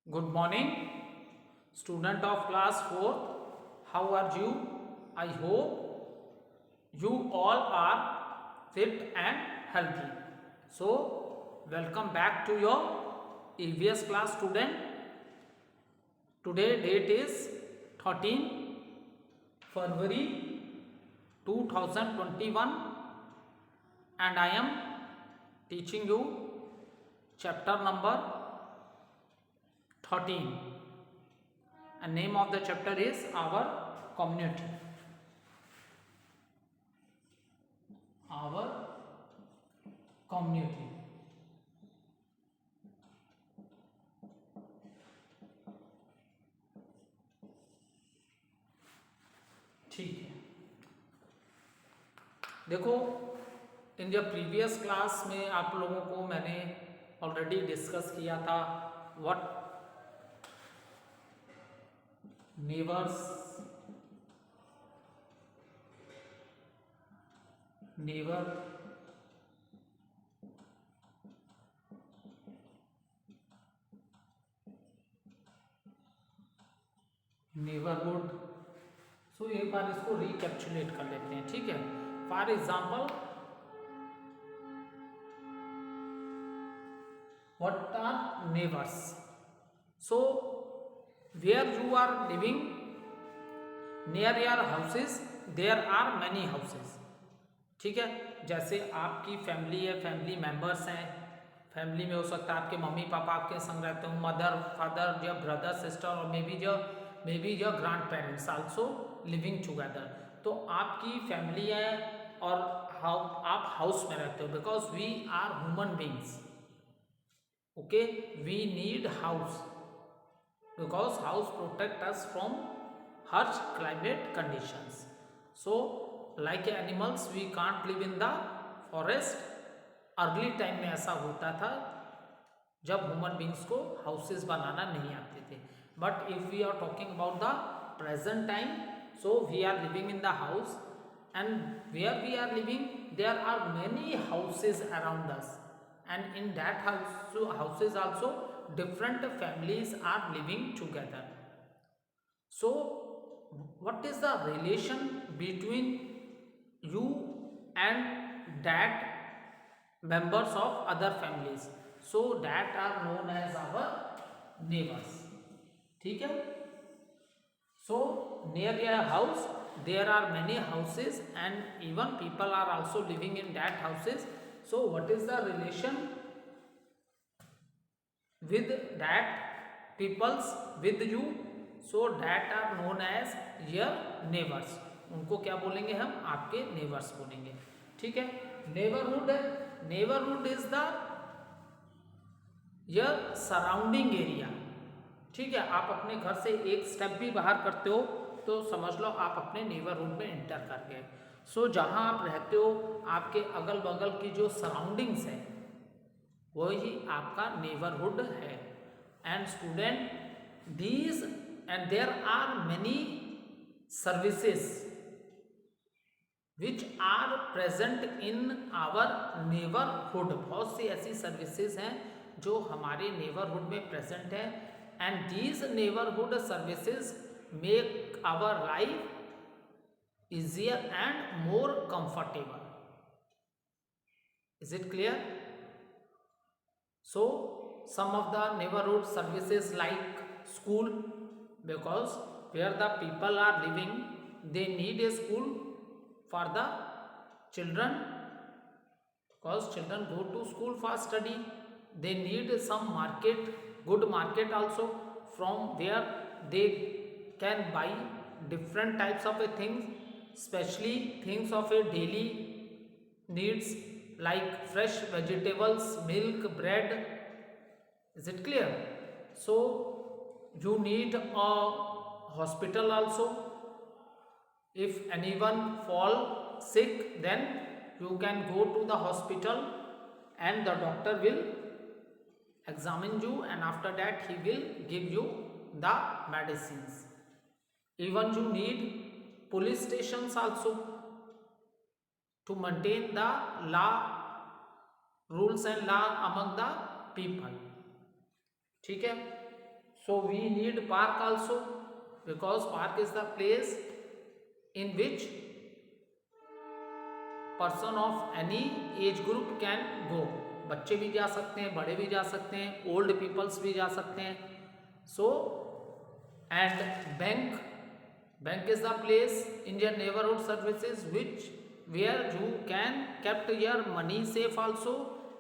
Good morning, student of class 4th. How are you? I hope you all are fit and healthy. So, welcome back to your EVS class student. Today date is 13 February 2021 and I am teaching you chapter number 13. And name of the chapter is our community. Our community. ठीक है, देखो in the previous class में आप लोगों को मैंने already discuss किया था what neighbours neighbour neighbourhood. So एक बार इसको रिकैप्चुलेट कर लेते हैं, ठीक है। For example, what are neighbours? So where you are living near your houses there are many houses, ठीक है। जैसे आपकी फैमिली है, फैमिली मेंबर्स हैं, फैमिली में हो सकता है आपके मम्मी पापा आपके संग रहते हो, mother father, your brother sister और maybe your grandparents also living together. तो आपकी फैमिली है और आप हाउस में रहते हो, because we are human beings, okay. We need house because house protect us from harsh climate conditions. So like animals we can't live in the forest. Early time में ऐसा होता था जब ह्यूमन बींग्स को houses बनाना नहीं आते थे, but if we are talking about the present time, so we are living in the house and where we are living there are many houses around us, and in that houses also different families are living together. So what is the relation between you and that members of other families? So that are known as our neighbors, ठीक है। So near a house there are many houses and even people are also living in that houses. So what is the relation with that peoples with you? So that are known as your neighbors. उनको क्या बोलेंगे हम? आपके neighbours बोलेंगे, ठीक है। Neighbourhood is the your surrounding area, ठीक है। आप अपने घर से एक स्टेप भी बाहर करते हो तो समझ लो आप अपने नेबरहुड में इंटर कर गए। सो जहाँ आप रहते हो आपके अगल बगल की जो सराउंडिंग्स है वही आपका नेबरहुड है। And student these and there are many services which are present in our neighbourhood. बहुत सी ऐसी सर्विसेज हैं जो हमारे नेबरहुड में प्रेजेंट है, and these neighbourhood services make our life easier and more comfortable. Is it clear? So some of the neighborhood services like school, because where the people are living they need a school for the children, because children go to school for study. They need some market, good market also, from where they can buy different types of things, especially things of a daily needs like fresh vegetables, milk, bread. Is it clear? So you need a hospital also. If anyone fall sick then you can go to the hospital and the doctor will examine you, and after that he will give you the medicines. Even you need police stations also to maintain the law, rules and law among the people, ठीक है। So we need park also, because park is the place in which person of any age group can go. बच्चे भी जा सकते हैं, बड़े भी जा सकते हैं, ओल्ड पीपल्स भी जा सकते हैं. So and bank is the place in your neighborhood services which where you can kept your money safe also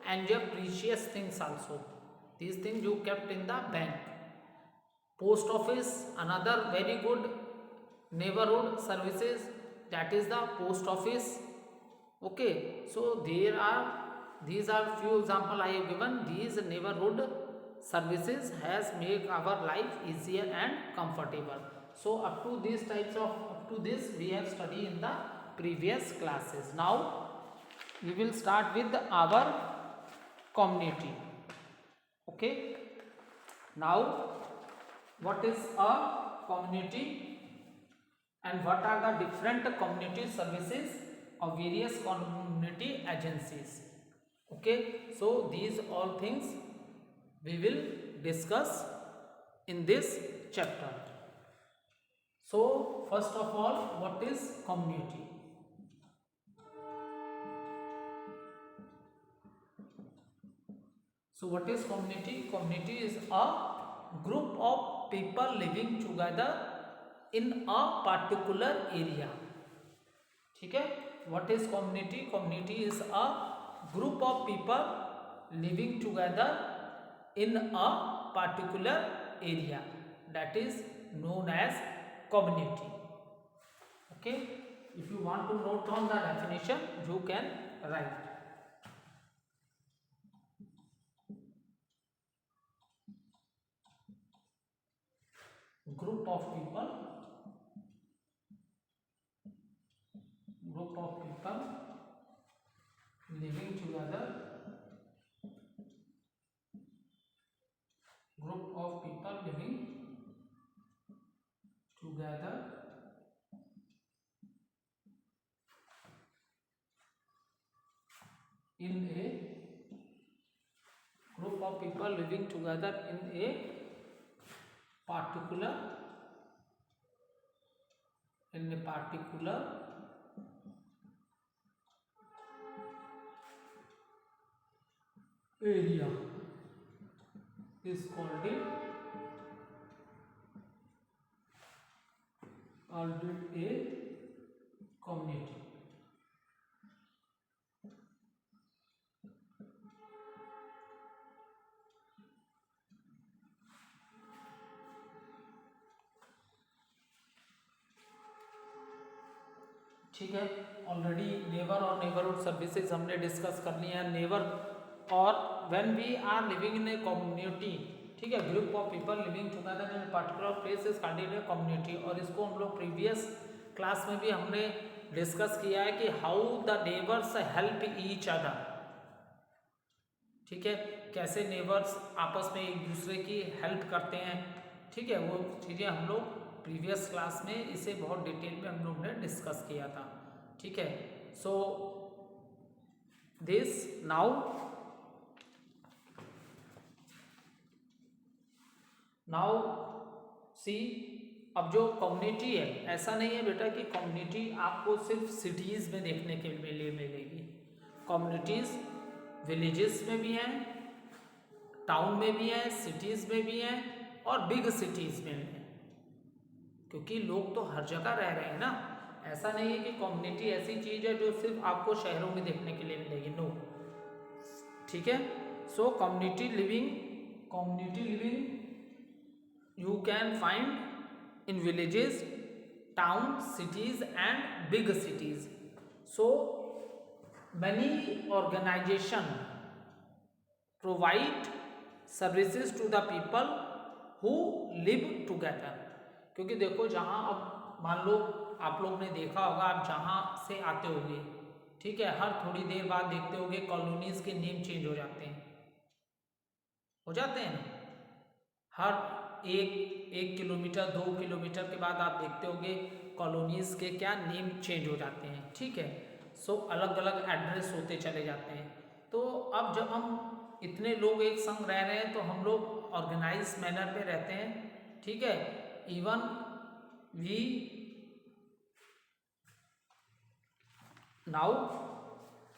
and your precious things also. These things you kept in the bank. Post office, another very good neighborhood services, that is the post office. Okay, so these are few example I have given. These neighborhood services has make our life easier and comfortable. So up to this we have studied in the previous classes. Now we will start with our community. Okay, now what is a community and what are the different community services of various community agencies? Okay, so these all things we will discuss in this chapter. So first of all, what is community? So what is community? Community is a group of people living together in a particular area. ठीक है, what is community? Community is a group of people living together in a particular area, that is known as community. Okay, if you want to note down the definition, you can write. Group of people living together, group of people living together in a group of people living together in a particular area is called it a community. ठीक है, already neighbour और neighbourhood services हमने discuss कर लिया है. Neighbour और when we are living in a community, ठीक है, group of people living together in particular place is called a community. और इसको हम लोग प्रीवियस क्लास में भी हमने डिस्कस किया है कि how the neighbours help each other. ठीक है, कैसे नेबर्स आपस में एक दूसरे की हेल्प करते हैं. ठीक है, वो चीज़ें हम लोग प्रीवियस क्लास में इसे बहुत डिटेल में हम लोग ने डिस्कस किया था. ठीक है, सो दिस नाउ सी, अब जो कम्युनिटी है, ऐसा नहीं है बेटा कि कम्युनिटी आपको सिर्फ सिटीज़ में देखने के लिए मिलेगी. कम्युनिटीज़ विलेजेस में भी हैं, टाउन में भी हैं, सिटीज़ में भी हैं और बिग सिटीज़ में भी हैं, क्योंकि लोग तो हर जगह रह रहे हैं ना. ऐसा नहीं है कि कम्युनिटी ऐसी चीज़ है जो सिर्फ आपको शहरों में देखने के लिए मिलेगी. नो. ठीक है, सो community living you can find in villages, towns, cities and big cities. So many organizations provide services to the people who live together. क्योंकि देखो, जहाँ अब मान लो आप लोग ने देखा होगा, आप जहाँ से आते होंगे, ठीक है, हर थोड़ी देर बाद देखते होंगे कॉलोनीज के नेम चेंज हो जाते हैं ना. हर एक किलोमीटर 2 किलोमीटर के बाद आप देखते होंगे कॉलोनीज के क्या नेम चेंज हो जाते हैं. ठीक है, सो अलग अलग एड्रेस होते चले जाते हैं. तो अब जब हम इतने लोग एक संग रह रहे हैं तो हम लोग ऑर्गेनाइज मैनर में रहते हैं, ठीक है। इवन वी नाउ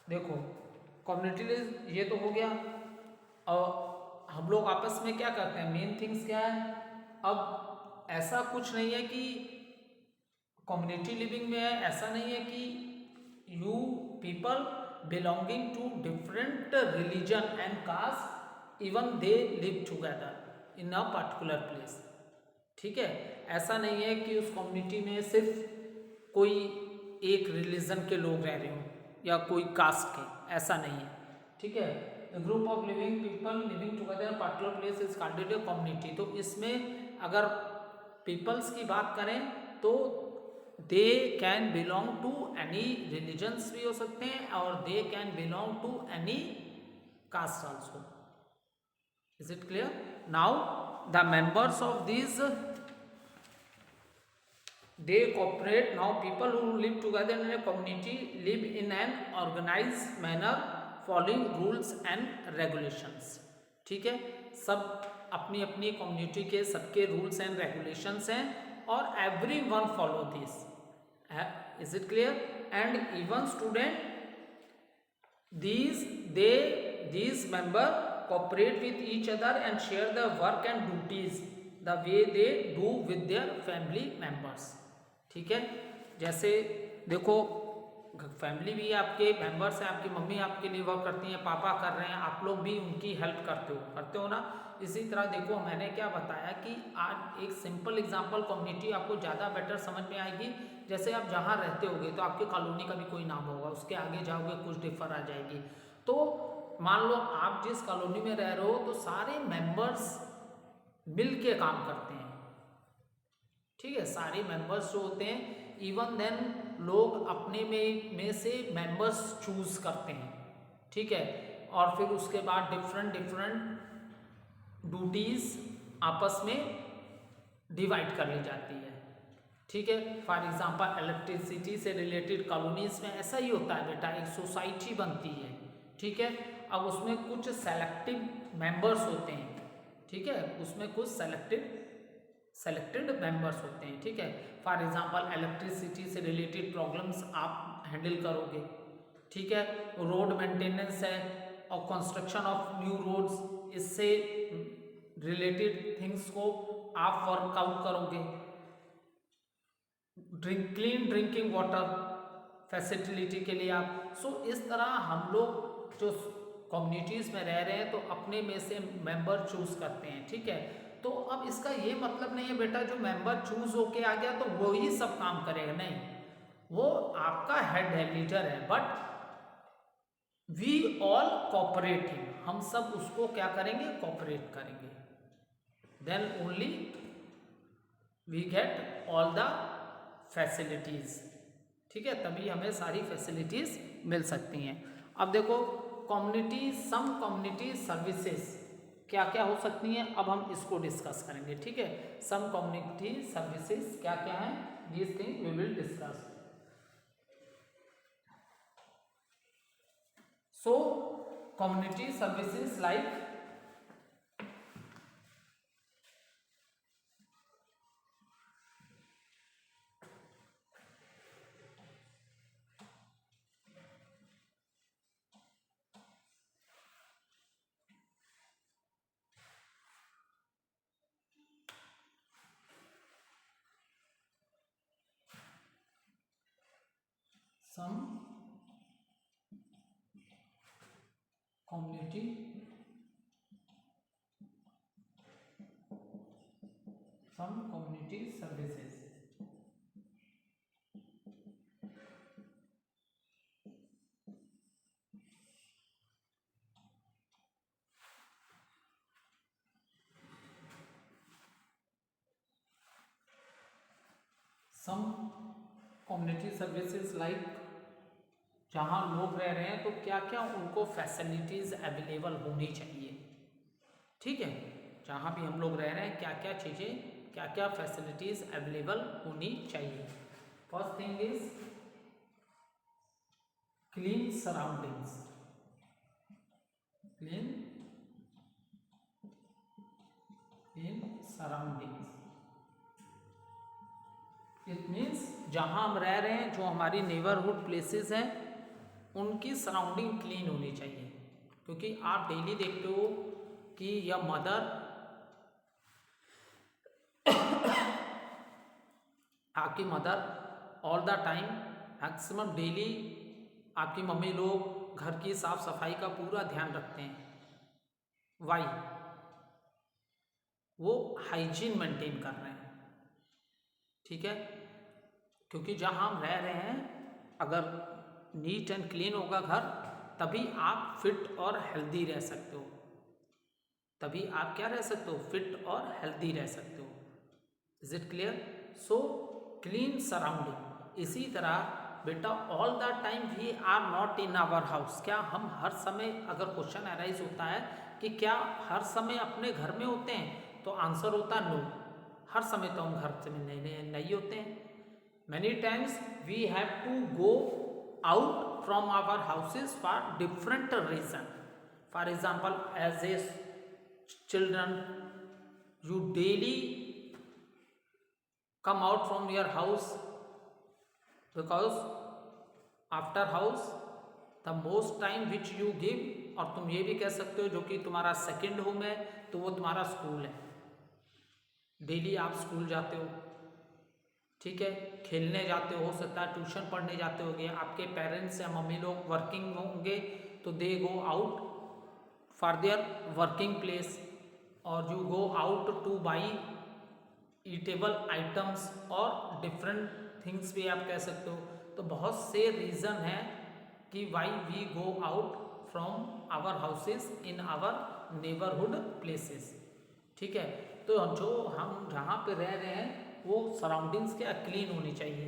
देखो कम्युनिटी ये तो हो गया, और हम लोग आपस में क्या करते हैं, मेन थिंग्स क्या है। अब ऐसा कुछ नहीं है कि कम्युनिटी लिविंग में है, ऐसा नहीं है कि you people belonging to different religion and caste even they live together in a particular place, ठीक है। ऐसा नहीं है कि उस कम्युनिटी में सिर्फ कोई एक रिलीजन के लोग रह रहे हों या कोई कास्ट के, ऐसा नहीं है, ठीक है। Group of living people living together in particular place is called a community. तो इसमें अगर पीपल्स की बात करें तो they can belong to any religions भी हो सकते हैं, और they can belong to any caste also. Is it clear? Now the members of these they cooperate. Now people who live together in a community live in an organized manner following rules and regulations, ठीक है। सब अपनी अपनी community के सबके rules and regulations हैं, और every one follow this. Is it clear? And even student these member cooperate with each other and share the work and duties the way they do with their family members, ठीक है। जैसे देखो family भी आपके members हैं, आपकी mummy आपके लिए वर्क करती हैं, पापा कर रहे हैं, आप लोग भी उनकी हेल्प करते हो ना। इसी तरह देखो मैंने क्या बताया कि आज एक सिंपल एग्जांपल कम्युनिटी आपको ज़्यादा बेटर समझ में आएगी। जैसे आप जहाँ रहते होगे तो आपके कॉलोनी का भी कोई नाम होगा, उसके आगे जाओगे कुछ डिफर आ जाएगी। तो मान लो आप जिस कॉलोनी में रह रहे हो तो सारे मेंबर्स मिल के काम करते हैं, ठीक है। सारे मेंबर्स जो होते हैं, इवन देन लोग अपने में से मेंबर्स चूज करते हैं, ठीक है। और फिर उसके बाद डिफरेंट ड्यूटीज आपस में डिवाइड कर ली जाती है, ठीक है। फॉर एग्जांपल इलेक्ट्रिसिटी से रिलेटेड कॉलोनीज में ऐसा ही होता है बेटा, एक सोसाइटी बनती है, ठीक है। अब उसमें कुछ सेलेक्टिव मेंबर्स होते हैं, ठीक है, उसमें कुछ सेलेक्टेड मेंबर्स होते हैं, ठीक है। फॉर एग्जांपल इलेक्ट्रिसिटी से रिलेटेड प्रॉब्लम्स आप हैंडल करोगे, ठीक है। रोड मेंटेनेंस है और कंस्ट्रक्शन ऑफ न्यू रोड्स, इससे रिलेटेड थिंग्स को आप वर्कआउट करोगे। क्लीन ड्रिंकिंग वाटर फैसिलिटी के लिए आप इस तरह हम लोग जो कम्युनिटीज़ में रह रहे हैं तो अपने में से मेंबर चूज करते हैं, ठीक है। तो अब इसका ये मतलब नहीं है बेटा जो मेंबर चूज होके आ गया तो वो ही सब काम करेगा, नहीं, वो आपका हेड है, लीडर है, बट वी ऑल कोऑपरेटिंग, हम सब उसको क्या करेंगे, कोऑपरेट करेंगे, then only we get all the facilities, ठीक है, तभी हमें सारी फैसिलिटीज मिल सकती हैं। अब देखो कम्युनिटी, सम कम्युनिटी सर्विसेज क्या क्या हो सकती हैं, अब हम इसको डिस्कस करेंगे, ठीक है। सम कम्युनिटी सर्विसेज क्या क्या हैं, this thing we will discuss. So community services like some community services, some community services like जहाँ लोग रह रहे हैं तो क्या क्या उनको फैसिलिटीज़ अवेलेबल होनी चाहिए, ठीक है। जहाँ भी हम लोग रह रहे हैं क्या क्या चीज़ें, क्या क्या फैसिलिटीज़ अवेलेबल होनी चाहिए। First thing is clean surroundings, clean in surroundings. It means जहाँ हम रह रहे हैं, जो हमारी नेबरहुड प्लेसेस हैं, उनकी सराउंडिंग क्लीन होनी चाहिए। क्योंकि आप डेली देखते हो कि यह मदर आपकी mother all the time maximum daily आपकी मम्मी लोग घर की साफ सफाई का पूरा ध्यान रखते हैं। वाई? वो हाइजीन मेंटेन कर रहे हैं, ठीक है। क्योंकि जहाँ हम रह रहे हैं, अगर नीट एंड क्लीन होगा घर, तभी आप फिट और हेल्दी रह सकते हो। तभी आप क्या रह सकते हो? फिट और हेल्दी रह सकते हो। Is it clear? So clean surrounding. इसी तरह बेटा all the time we are not in our house. क्या हम हर समय, अगर क्वेश्चन अराइज होता है कि क्या हर समय अपने घर में होते हैं, तो आंसर होता है नो। हर समय तो हम घर में नहीं होते हैं। Many times we have to go out from our houses for different reason. For example, as a children, you daily come out from your house because after house the most time which you give, और तुम ये भी कह सकते हो जो कि तुम्हारा सेकंड होम है, तो वो तुम्हारा स्कूल है। डेली आप स्कूल जाते हो, ठीक है, खेलने जाते हो सकता है ट्यूशन पढ़ने जाते होगे, आपके पेरेंट्स या मम्मी लोग वर्किंग होंगे, तो they go out for their working place, और you go out to buy eatable items और डिफरेंट थिंग्स भी आप कह सकते हो। तो बहुत से रीज़न है कि why we go out from our houses in our neighbourhood places, ठीक है। तो जो हम जहाँ पे रह रहे हैं वो सराउंडिंग्स क्या क्लीन होनी चाहिए,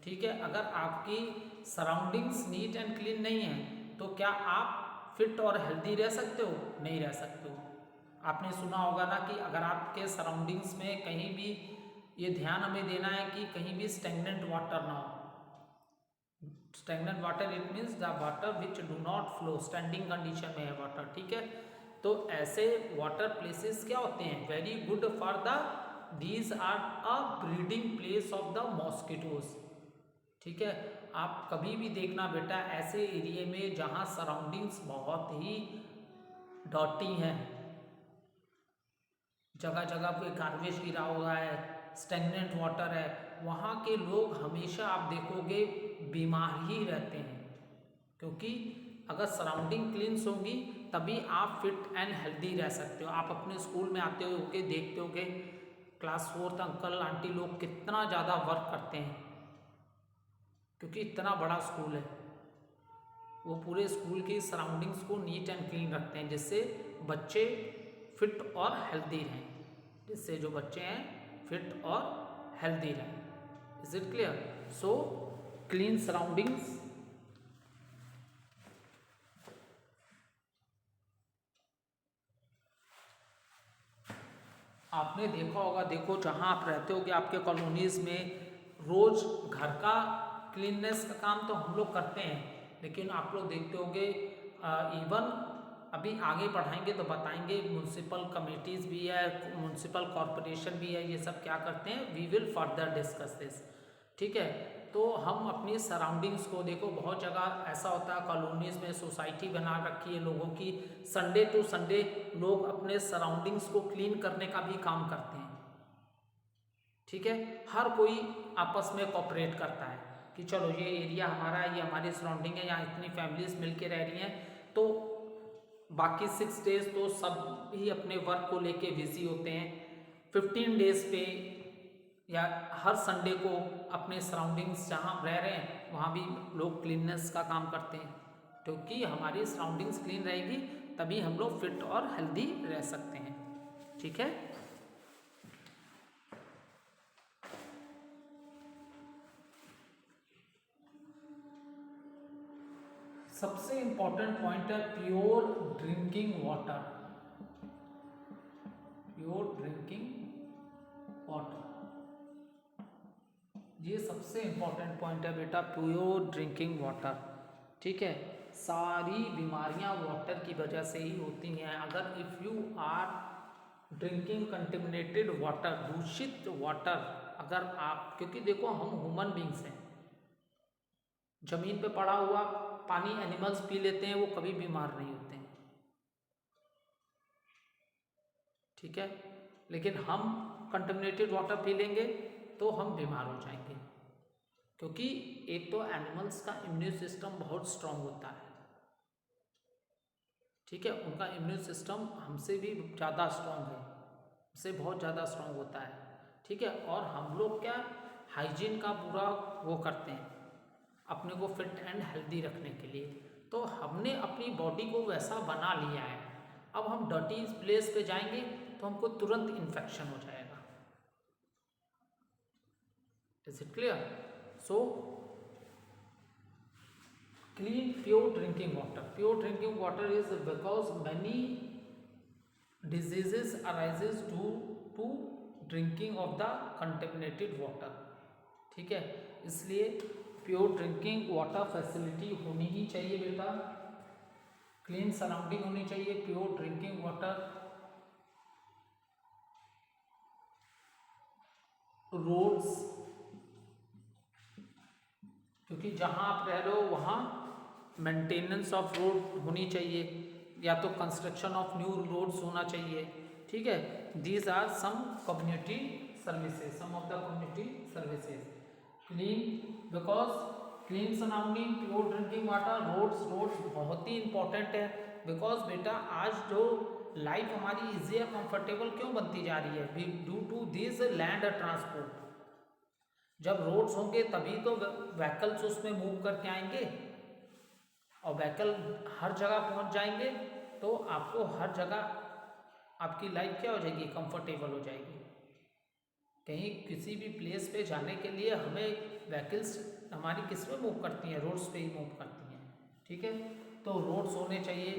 ठीक है। अगर आपकी सराउंडिंग्स नीट एंड क्लीन नहीं है, तो क्या आप फिट और हेल्दी रह सकते हो? नहीं रह सकते हो। आपने सुना होगा ना कि अगर आपके सराउंडिंग्स में कहीं भी, ये ध्यान हमें देना है कि कहीं भी स्टेगनेंट वाटर ना हो। Stagnant water it means the water which do not flow, standing condition में है वाटर, ठीक है। तो ऐसे वाटर प्लेसेस क्या होते हैं? Very good for the, these are a breeding place of the mosquitoes, ठीक है। आप कभी भी देखना बेटा ऐसे एरिए में जहाँ सराउंडिंग्स बहुत ही डॉटी हैं, जगह जगह पे गार्बेज गिरा हुआ है, स्टेगनेंट वाटर है, वहाँ के लोग हमेशा आप देखोगे बीमार ही रहते हैं। क्योंकि अगर सराउंडिंग क्लीन्स होंगी तभी आप फिट एंड हेल्दी रह सकते हो। आप अपने स्कूल में आते होगे, देखते होगे क्लास 4 अंकल आंटी लोग कितना ज़्यादा वर्क करते हैं, क्योंकि इतना बड़ा स्कूल है। वो पूरे स्कूल की सराउंडिंग्स को नीट एंड क्लीन रखते हैं, जिससे बच्चे फिट और हेल्दी रहें, जिससे जो बच्चे हैं फिट और हेल्दी रहें। Is it clear? So clean surroundings, आपने देखा होगा, देखो जहाँ आप रहते होगे आपके कॉलोनीज़ में रोज़ घर का क्लीननेस का काम तो हम लोग करते हैं, लेकिन आप लोग देखते होगे इवन अभी आगे पढ़ाएंगे तो बताएंगे म्यूनसिपल कमेटीज़ भी है, म्यूनसिपल कॉरपोरेशन भी है, ये सब क्या करते हैं, we will further discuss this, ठीक है। तो हम अपनी सराउंडिंग्स को देखो, बहुत जगह ऐसा होता है कॉलोनीज़ में सोसाइटी बना रखी है लोगों की, संडे टू संडे लोग अपने सराउंडिंग्स को क्लीन करने का भी काम करते हैं, ठीक है। हर कोई आपस में कोऑपरेट करता है कि चलो ये एरिया हमारा है, ये हमारी सराउंडिंग है, यहाँ इतनी फैमिलीज मिलके रह रही हैं, तो बाकी 6 डेज तो सब ही अपने वर्क को लेके बिजी होते हैं। 15 डेज पे या हर संडे को अपने सराउंडिंग्स जहाँ रह रहे हैं वहाँ भी लोग क्लीननेस का काम करते हैं, क्योंकि हमारी सराउंडिंग्स क्लीन रहेगी तभी हम लोग फिट और हेल्दी रह सकते हैं, ठीक है। सबसे इंपॉर्टेंट पॉइंट है pure drinking water, pure drinking water, ये सबसे इंपॉर्टेंट पॉइंट है बेटा, प्योर ड्रिंकिंग वाटर, ठीक है। सारी बीमारियां वाटर की वजह से ही होती हैं। अगर if you are drinking contaminated water, दूषित वाटर, अगर आप, क्योंकि देखो हम ह्यूमन बींग्स हैं, जमीन पे पड़ा हुआ पानी एनिमल्स पी लेते हैं, वो कभी बीमार नहीं होते हैं, ठीक है, लेकिन हम कंटेमिनेटेड वाटर पी लेंगे तो हम बीमार हो जाएंगे, क्योंकि एक तो एनिमल्स का इम्यून सिस्टम बहुत स्ट्रांग होता है, ठीक है, उनका इम्यून सिस्टम हमसे भी ज़्यादा स्ट्रांग है, हमसे बहुत ज़्यादा स्ट्रांग होता है, ठीक है, और हम लोग क्या हाइजीन का पूरा वो करते हैं अपने को फिट एंड हेल्दी रखने के लिए, तो हमने अपनी बॉडी को वैसा बना लिया है, अब हम डर्टी प्लेस पे जाएंगे तो हमको तुरंत इन्फेक्शन हो जाएगा। Is it clear? So clean pure drinking water, pure drinking water is because many diseases arises due to drinking of the contaminated water, ठीक है, इसलिए प्योर ड्रिंकिंग वाटर फैसिलिटी होनी ही चाहिए बेटा, क्लीन सराउंडिंग होनी चाहिए, प्योर ड्रिंकिंग वाटर, रोड्स, क्योंकि जहाँ आप रह रहे हो वहाँ मेंटेनेंस ऑफ रोड होनी चाहिए, या तो कंस्ट्रक्शन ऑफ न्यू रोड्स होना चाहिए, ठीक है, these are some community services, some of the community services, clean, because clean surrounding, pure drinking water, roads बहुत ही इंपॉर्टेंट है, बिकॉज बेटा आज जो लाइफ हमारी इजी है, कंफर्टेबल क्यों बनती जा रही है, due to this land transport, जब रोड्स होंगे तभी तो व्हीकल्स उसमें मूव करके आएंगे, और व्हीकल हर जगह पहुंच जाएंगे तो आपको हर जगह आपकी लाइफ क्या हो जाएगी, कंफर्टेबल हो जाएगी, कहीं किसी भी प्लेस पे जाने के लिए हमें व्हीकल्स हमारी किस में मूव करती हैं, रोड्स पे ही मूव करती हैं, ठीक है, तो रोड्स होने चाहिए,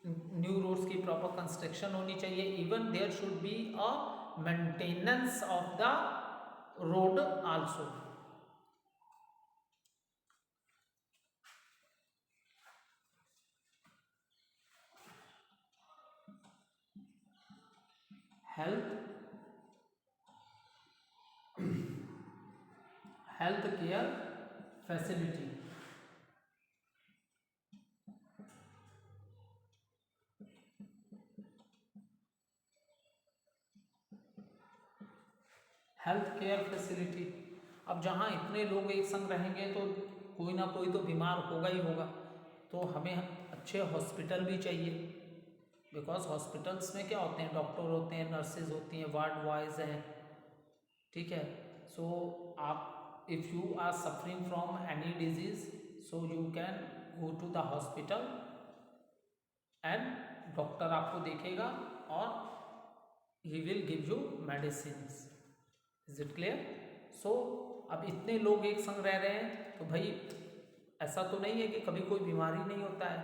न्यू रोड्स की प्रॉपर कंस्ट्रक्शन होनी चाहिए, even there should be a maintenance of the road also, health care facility, health care facility, अब जहाँ इतने लोग एक संग रहेंगे तो कोई ना कोई तो बीमार होगा ही होगा, तो हमें अच्छे हॉस्पिटल भी चाहिए, बिकॉज हॉस्पिटल्स में क्या होते हैं, डॉक्टर होते हैं, नर्सेज होती हैं, वार्ड बॉयज हैं, ठीक है, सो आप if you are suffering from any disease, so you can go to the hospital and doctor आपको देखेगा और he will give you medicines, is it clear? So अब इतने लोग एक संग रह रहे हैं तो भाई ऐसा तो नहीं है कि कभी कोई बीमारी नहीं होता है,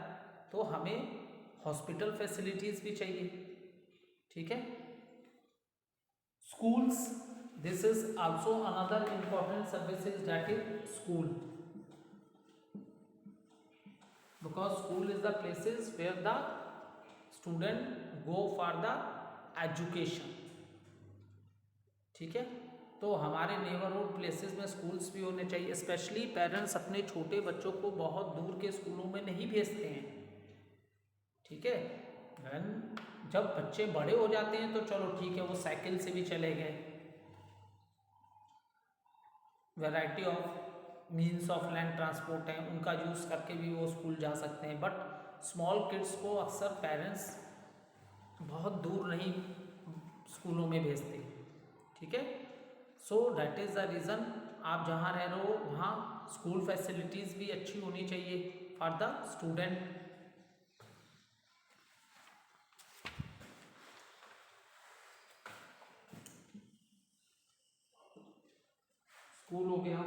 तो हमें हॉस्पिटल फैसिलिटीज भी चाहिए, ठीक है, schools, this is also another important services, that is school, because school is the places where the student go for the education, ठीक है, तो हमारे नेबरहुड प्लेसेस में स्कूल्स भी होने चाहिए, स्पेशली पेरेंट्स अपने छोटे बच्चों को बहुत दूर के स्कूलों में नहीं भेजते हैं, ठीक है, जब बच्चे बड़े हो जाते हैं तो चलो ठीक है, वो साइकिल से भी चले गए, variety of means of land transport हैं, उनका यूज़ करके भी वो स्कूल जा सकते हैं, बट स्मॉल किड्स को अक्सर पेरेंट्स बहुत दूर नहीं स्कूलों में भेजते, ठीक है, so that is the reason आप जहाँ रह रहे हो वहाँ स्कूल फैसिलिटीज़ भी अच्छी होनी चाहिए फॉर द स्टूडेंट, स्कूल हो गया,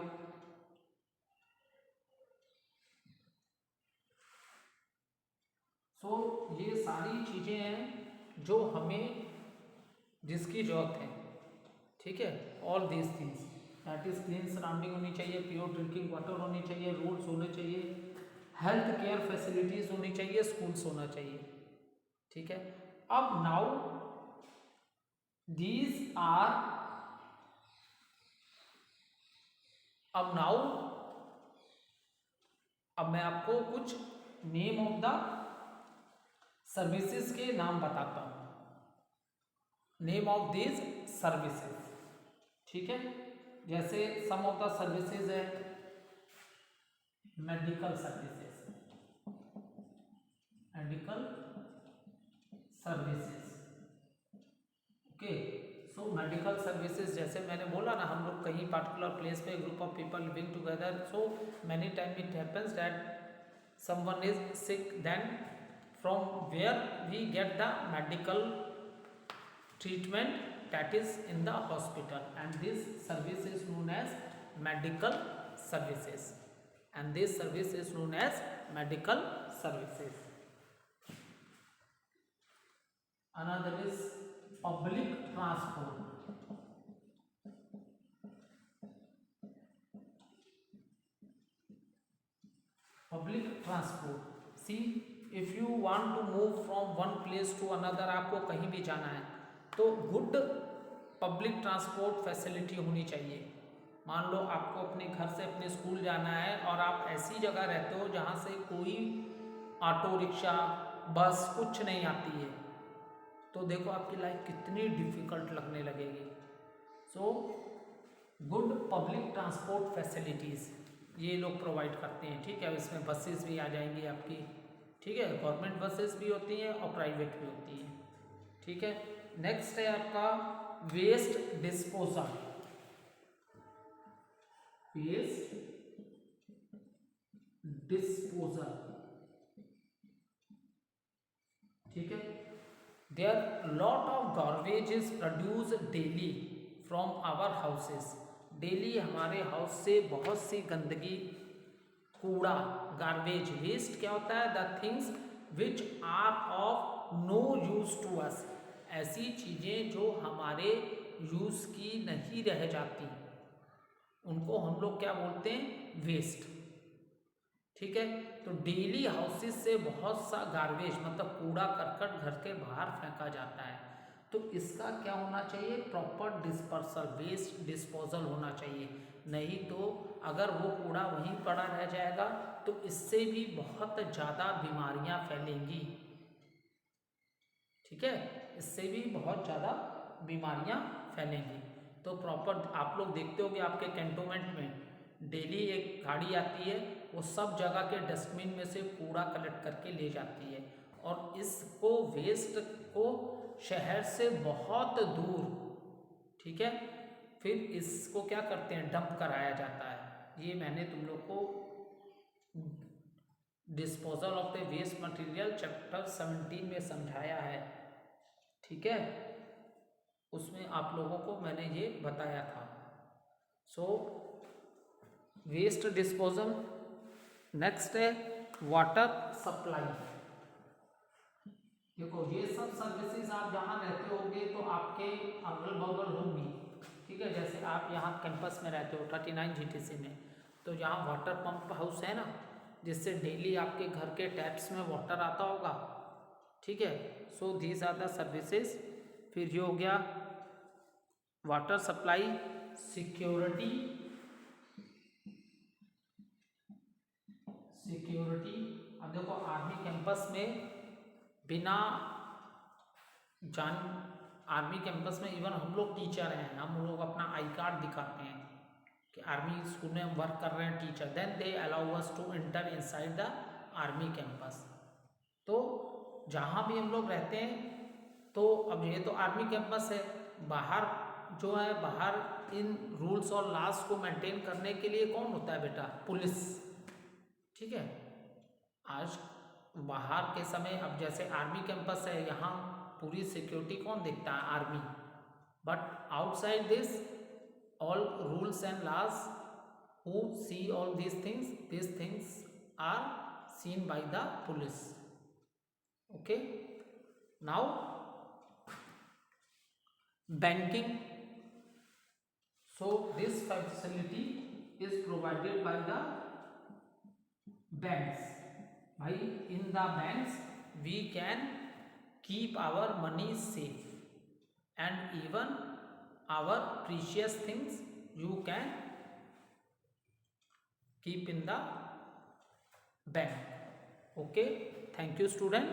सो ये सारी चीज़ें हैं जो हमें जिसकी जरूरत है, ठीक है, all these things, that is clean surrounding होनी चाहिए, प्योर ड्रिंकिंग वाटर होनी चाहिए, रोड्स होने चाहिए, हेल्थ केयर फैसिलिटीज़ होनी चाहिए, स्कूल्स होना चाहिए, ठीक है, अब नाउ these are, अब नाउ, अब मैं आपको कुछ नेम ऑफ द सर्विसेज के नाम बताता हूं, नेम ऑफ दीज सर्विसेज, ठीक है। जैसे सम ऑफ द सर्विसेज है medical services, medical services, okay. So medical services, जैसे मैंने बोला ना, हम लोग कहीं पार्टिकुलर प्लेस पे group of people living together, so many time it happens that someone is sick, then from where we get the medical treatment, that is in the hospital, and this service is known as medical services, and this service is known as medical services. Another is public transport, public transport, see, if you want to move from one place to another, आपको कहीं भी जाना है तो good public transport facility होनी चाहिए। मान लो आपको अपने घर से अपने स्कूल जाना है और आप ऐसी जगह रहते हो जहाँ से कोई ऑटो रिक्शा बस कुछ नहीं आती है, तो देखो आपकी लाइफ कितनी डिफ़िकल्ट लगने लगेगी। So good public transport facilities ये लोग प्रोवाइड करते हैं, ठीक है। इसमें बसेस भी आ जाएंगी आपकी, ठीक है, गवर्नमेंट बसेस भी होती हैं और प्राइवेट भी होती हैं, ठीक है। नेक्स्ट है आपका वेस्ट डिस्पोजल, वेस्ट डिस्पोजल, ठीक है। There lot of garbage is produce daily from our houses, daily हमारे हाउस से बहुत सी गंदगी, कूड़ा, गार्बेज, वेस्ट क्या होता है, the things which are of no use to us, ऐसी चीज़ें जो हमारे यूज़ की नहीं रह जाती, उनको हम लोग क्या बोलते हैं, वेस्ट, ठीक है। तो डेली हाउसेस से बहुत सा गार्बेज मतलब कूड़ा करकट घर के बाहर फेंका जाता है, तो इसका क्या होना चाहिए, प्रॉपर डिस्पर्सल, वेस्ट डिस्पोजल होना चाहिए। नहीं तो अगर वो कूड़ा वहीं पड़ा रह जाएगा तो इससे भी बहुत ज़्यादा बीमारियां फैलेंगी, ठीक है, इससे भी बहुत ज़्यादा बीमारियां फैलेंगी। तो प्रॉपर आप लोग देखते हो कि आपके कैंटोनमेंट में डेली एक गाड़ी आती है, वो सब जगह के डस्टबिन में से कूड़ा कलेक्ट करके ले जाती है और इसको वेस्ट को शहर से बहुत दूर, ठीक है, फिर इसको क्या करते हैं, डंप कराया जाता है। ये मैंने तुम लोग को disposal of the waste material chapter 17 में समझाया है, ठीक है, उसमें आप लोगों को मैंने ये बताया था। सो वेस्ट डिस्पोजल। नेक्स्ट है वाटर सप्लाई। देखो ये सब सर्विसेज आप जहाँ रहते होंगे तो आपके अगल बगल होंगी, ठीक है। जैसे आप यहाँ कैंपस में रहते हो 39 GTC में, तो यहाँ वाटर पंप हाउस है ना, जिससे डेली आपके घर के टैप्स में वाटर आता होगा, ठीक है। So these are the services. फिर ये हो गया वाटर सप्लाई, सिक्योरिटी, सिक्योरिटी। अब देखो आर्मी कैंपस में बिना जान, आर्मी कैंपस में इवन हम लोग टीचर हैं, हम लोग अपना आई कार्ड दिखाते हैं कि आर्मी स्कूल में हम वर्क कर रहे हैं teacher, then they allow us to enter inside the army campus. तो जहाँ भी हम लोग रहते हैं, तो अब ये तो आर्मी कैंपस है, बाहर जो है, बाहर इन रूल्स और लॉस को मेंटेन करने के लिए कौन होता है बेटा, पुलिस, ठीक है। आज बाहर के समय, अब जैसे आर्मी कैंपस है, यहाँ पूरी सिक्योरिटी कौन देखता है, army, but outside this all rules and loss, who see all these things are seen by the police, okay. Now banking, so this facility is provided by the banks. By in the banks we can keep our money safe, and even our precious things you can keep in the bank. Okay, thank you student.